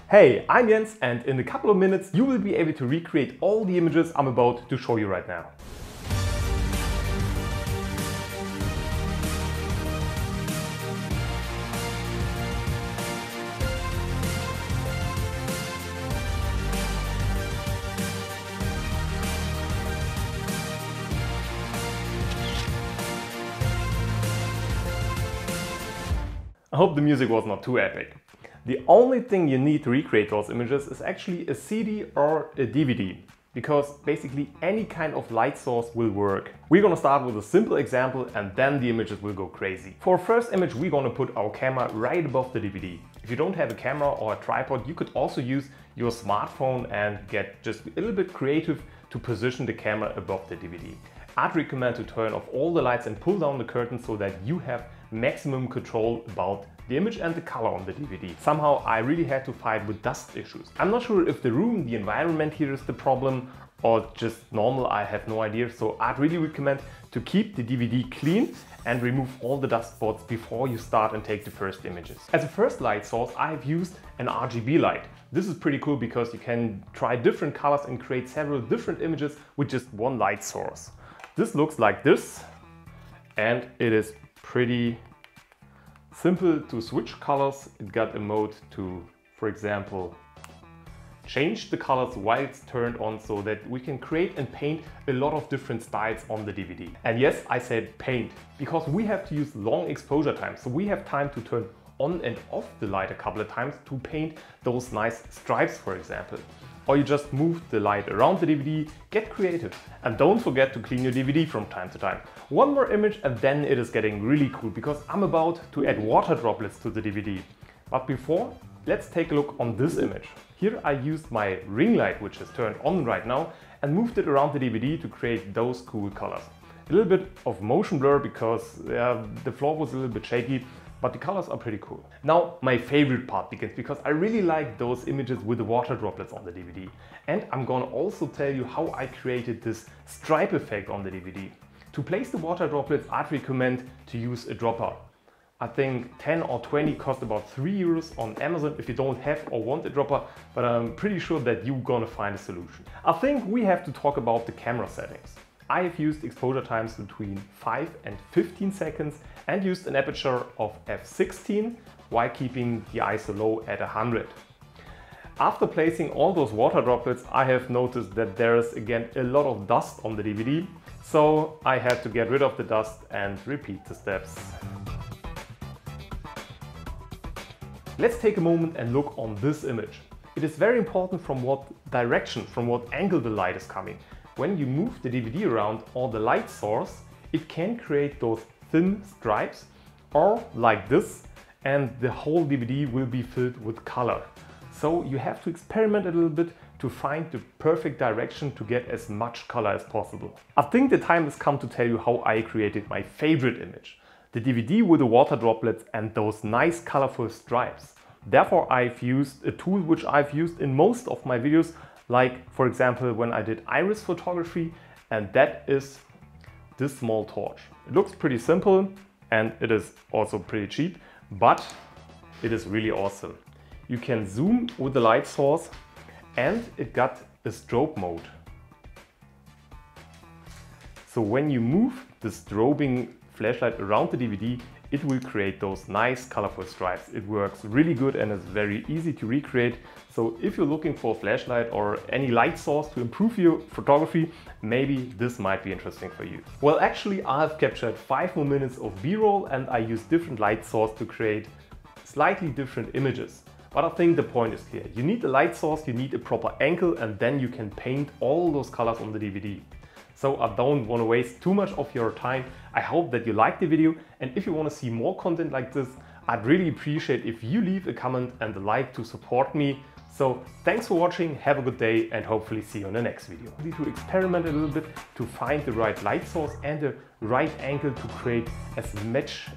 Hey, I'm Jens, and in a couple of minutes you will be able to recreate all the images I'm about to show you right now. I hope the music was not too epic. The only thing you need to recreate those images is actually a CD or a DVD, because basically any kind of light source will work. We're gonna start with a simple example and then the images will go crazy. For our first image, we're gonna put our camera right above the DVD. If you don't have a camera or a tripod, you could also use your smartphone and get just a little bit creative to position the camera above the DVD. I'd recommend to turn off all the lights and pull down the curtain so that you have maximum control about the image and the color on the DVD. Somehow I really had to fight with dust issues. I'm not sure if the room, the environment here is the problem or just normal, I have no idea. So I'd really recommend to keep the DVD clean and remove all the dust spots before you start and take the first images. As a first light source, I have used an RGB light. This is pretty cool because you can try different colors and create several different images with just one light source. This looks like this, and it is pretty simple to switch colors. It got a mode to, for example, change the colors while it's turned on so that we can create and paint a lot of different styles on the DVD. And yes, I said paint, because we have to use long exposure time. So we have time to turn on and off the light a couple of times to paint those nice stripes, for example. Or you just move the light around the DVD, get creative. And don't forget to clean your DVD from time to time. One more image and then it is getting really cool, because I'm about to add water droplets to the DVD. But before, let's take a look on this image. Here I used my ring light, which is turned on right now, and moved it around the DVD to create those cool colors. A little bit of motion blur because the floor was a little bit shaky, but the colors are pretty cool. Now my favorite part begins, because I really like those images with the water droplets on the DVD. And I'm gonna also tell you how I created this stripe effect on the DVD. To place the water droplets, I'd recommend to use a dropper. I think 10 or 20 cost about €3 on Amazon if you don't have or want a dropper, but I'm pretty sure that you're gonna find a solution. I think we have to talk about the camera settings. I have used exposure times between 5 and 15 seconds and used an aperture of f16 while keeping the ISO low at 100. After placing all those water droplets, I have noticed that there is again a lot of dust on the DVD, so I had to get rid of the dust and repeat the steps. Let's take a moment and look on this image. It is very important from what direction, from what angle the light is coming. When you move the DVD around or the light source, it can create those thin stripes, or like this, and the whole DVD will be filled with color. So you have to experiment a little bit to find the perfect direction to get as much color as possible. I think the time has come to tell you how I created my favorite image. The DVD with the water droplets and those nice colorful stripes. Therefore I've used a tool which I've used in most of my videos, like for example when I did iris photography, and that is this small torch. It looks pretty simple and it is also pretty cheap, but it is really awesome. You can zoom with the light source and it got a strobe mode. So when you move the strobing flashlight around the DVD, it will create those nice colorful stripes. It works really good and is very easy to recreate. So if you're looking for a flashlight or any light source to improve your photography, maybe this might be interesting for you. Well, actually I have captured 5 more minutes of B-roll and I use different light source to create slightly different images. But I think the point is clear. You need a light source, you need a proper angle, and then you can paint all those colors on the DVD. So I don't want to waste too much of your time. I hope that you liked the video, and if you want to see more content like this, I'd really appreciate if you leave a comment and a like to support me. So thanks for watching, have a good day, and hopefully see you in the next video. You need to experiment a little bit to find the right light source and the right angle to create as much